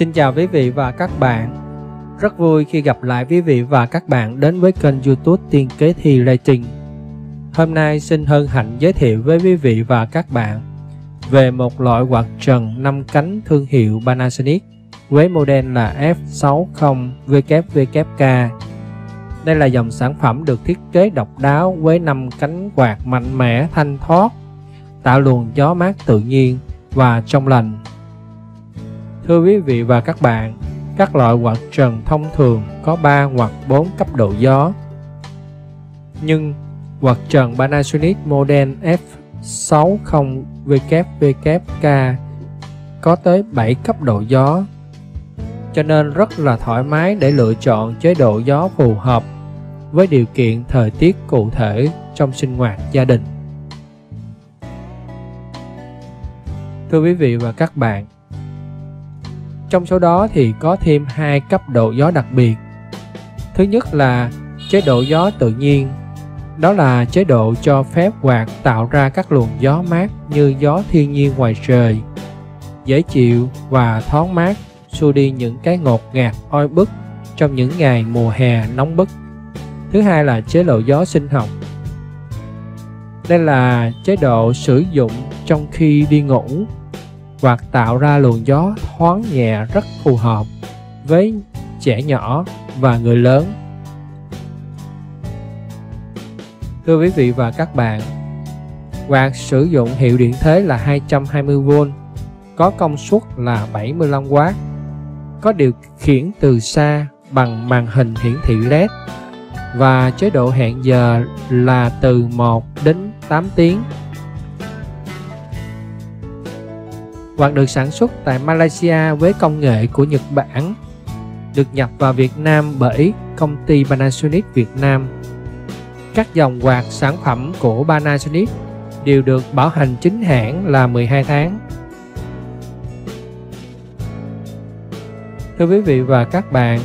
Xin chào quý vị và các bạn. Rất vui khi gặp lại quý vị và các bạn đến với kênh YouTube Tiên Kế Thi Lighting. Hôm nay xin hân hạnh giới thiệu với quý vị và các bạn về một loại quạt trần 5 cánh thương hiệu Panasonic với model là F60WWK. Đây là dòng sản phẩm được thiết kế độc đáo với 5 cánh quạt mạnh mẽ thanh thoát, tạo luồng gió mát tự nhiên và trong lành. Thưa quý vị và các bạn, các loại quạt trần thông thường có 3 hoặc 4 cấp độ gió. Nhưng quạt trần Panasonic model F60WWK có tới 7 cấp độ gió, cho nên rất là thoải mái để lựa chọn chế độ gió phù hợp với điều kiện thời tiết cụ thể trong sinh hoạt gia đình. Thưa quý vị và các bạn, trong số đó thì có thêm 2 cấp độ gió đặc biệt. Thứ nhất là chế độ gió tự nhiên. Đó là chế độ cho phép quạt tạo ra các luồng gió mát như gió thiên nhiên ngoài trời, dễ chịu và thoáng mát, xua đi những cái ngột ngạt oi bức trong những ngày mùa hè nóng bức. Thứ hai là chế độ gió sinh học. Đây là chế độ sử dụng trong khi đi ngủ. Quạt tạo ra luồng gió thoáng nhẹ rất phù hợp với trẻ nhỏ và người lớn. Thưa quý vị và các bạn, quạt sử dụng hiệu điện thế là 220V, có công suất là 75W, có điều khiển từ xa bằng màn hình hiển thị LED và chế độ hẹn giờ là từ 1 đến 8 tiếng. Quạt được sản xuất tại Malaysia với công nghệ của Nhật Bản, được nhập vào Việt Nam bởi công ty Panasonic Việt Nam. Các dòng quạt sản phẩm của Panasonic đều được bảo hành chính hãng là 12 tháng. Thưa quý vị và các bạn,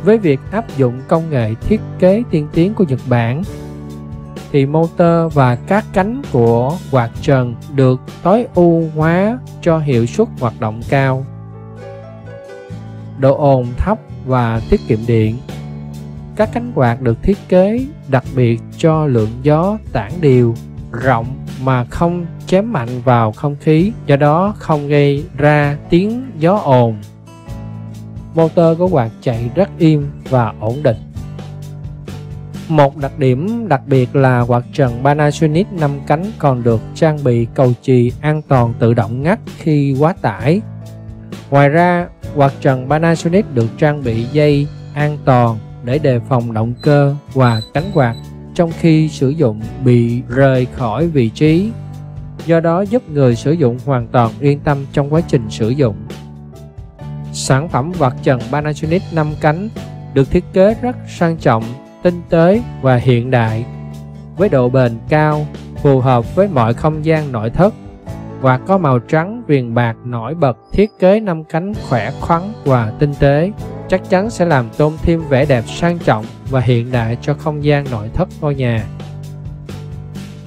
với việc áp dụng công nghệ thiết kế tiên tiến của Nhật Bản, thì motor và các cánh của quạt trần được tối ưu hóa cho hiệu suất hoạt động cao, độ ồn thấp và tiết kiệm điện. Các cánh quạt được thiết kế đặc biệt cho lượng gió tản đều, rộng mà không chém mạnh vào không khí, do đó không gây ra tiếng gió ồn. Motor của quạt chạy rất im và ổn định. Một đặc điểm đặc biệt là quạt trần Panasonic 5 cánh còn được trang bị cầu chì an toàn tự động ngắt khi quá tải. Ngoài ra, quạt trần Panasonic được trang bị dây an toàn để đề phòng động cơ và cánh quạt trong khi sử dụng bị rời khỏi vị trí, do đó giúp người sử dụng hoàn toàn yên tâm trong quá trình sử dụng. Sản phẩm quạt trần Panasonic 5 cánh được thiết kế rất sang trọng, tinh tế và hiện đại, với độ bền cao, phù hợp với mọi không gian nội thất. Quạt có màu trắng viền bạc nổi bật, thiết kế 5 cánh khỏe khoắn và tinh tế, chắc chắn sẽ làm tôn thêm vẻ đẹp sang trọng và hiện đại cho không gian nội thất ngôi nhà.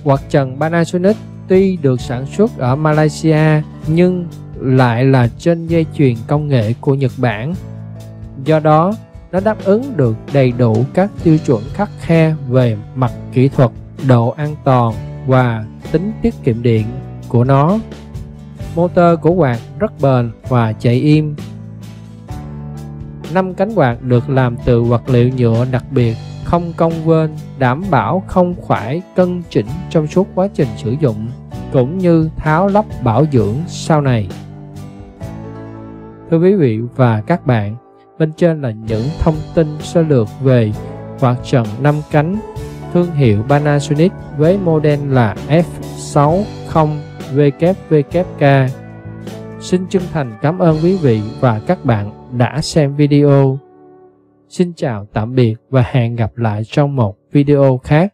Quạt trần Panasonic tuy được sản xuất ở Malaysia nhưng lại là trên dây chuyền công nghệ của Nhật Bản. Do đó, nó đáp ứng được đầy đủ các tiêu chuẩn khắt khe về mặt kỹ thuật, độ an toàn và tính tiết kiệm điện của nó. Motor của quạt rất bền và chạy im. 5 cánh quạt được làm từ vật liệu nhựa đặc biệt, không cong vênh, đảm bảo không phải cân chỉnh trong suốt quá trình sử dụng, cũng như tháo lắp bảo dưỡng sau này. Thưa quý vị và các bạn, bên trên là những thông tin sơ lược về quạt trần 5 cánh thương hiệu Panasonic với model là F60WWK. Xin chân thành cảm ơn quý vị và các bạn đã xem video. Xin chào tạm biệt và hẹn gặp lại trong một video khác.